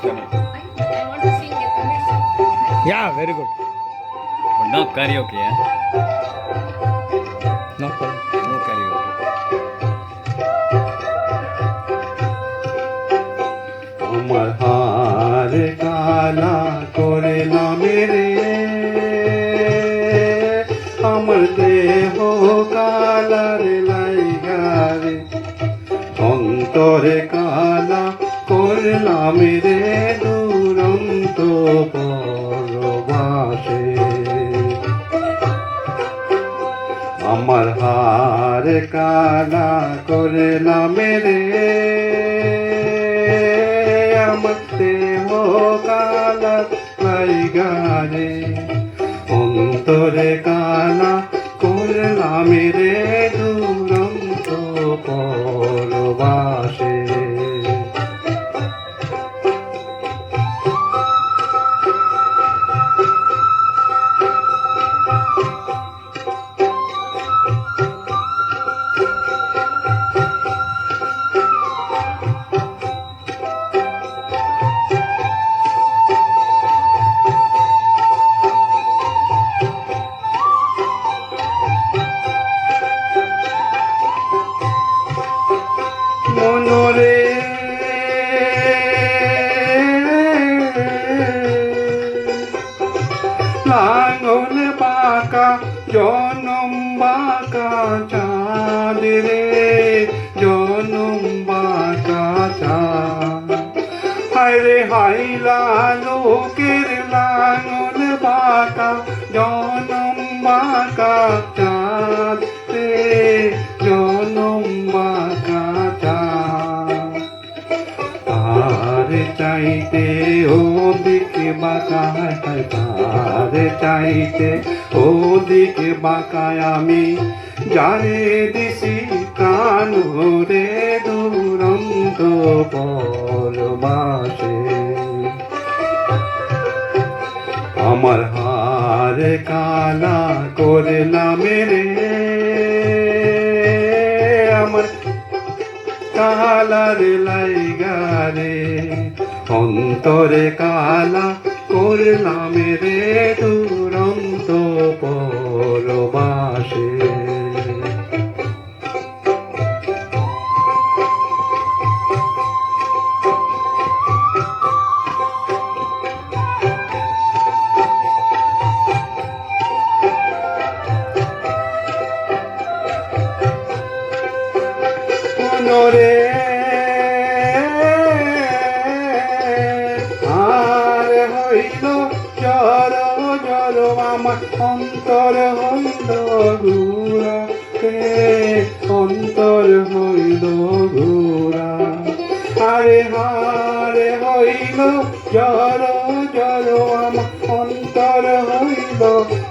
I want to sing a Tamil song. Yeah, very good. But not karaoke, eh? No problem. No karaoke. আমার হার কালা করে না মেরে আমার দেহ কালার লাইগারে অন্তরে কালা করলাম রে দুরন্ত পরবাসে আমার হার কালা করলাম রে আমার দেহ কালা লাইগারে অন্তরে কালা করলাম রে দুরন্ত পরবাসে মনরে লাঙল বাঁকা জনম বাঁকা চাঁদ রে জনম বাঁকা চাঁদ হায় রে হাইলা লোকের লাঙল বাঁকা জনম বাঁকা চাঁদ রে জনম বাঁকা তার চাইতে ওদিকে বাঁকা তার চাইতে ওদিকে বাঁকায় আমি জানে দিছি কান রে দুরন্ত পরবাসে আমার হার কালা করলাম রে আমার কালার লাইগারে অন্তরে কালা করলাম রে দুরন্ত পরবাসে মনরে আর হইল জর জর আমার অন্তর হইল ঘুরা অন্তর হইল ঘুরা আরে হারে হইল জর জর আমার অন্তর হইল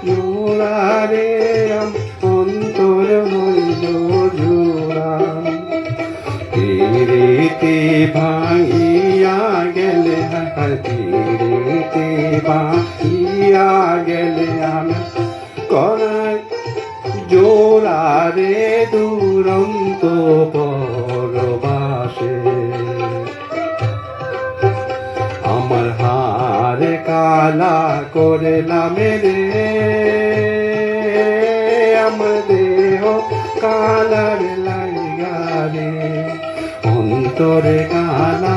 জোড়া রে অন্তর হইল জোড়া তিরিতে ভাঙিয়া গেলে তিরিতে ভাঙিয়া গেলে আমি করাই জোড়া রে দুরন্ত পরবাসে আমার হার কালা করলাম রে আমার দেহ কালার লাইগারে অন্তরে কালা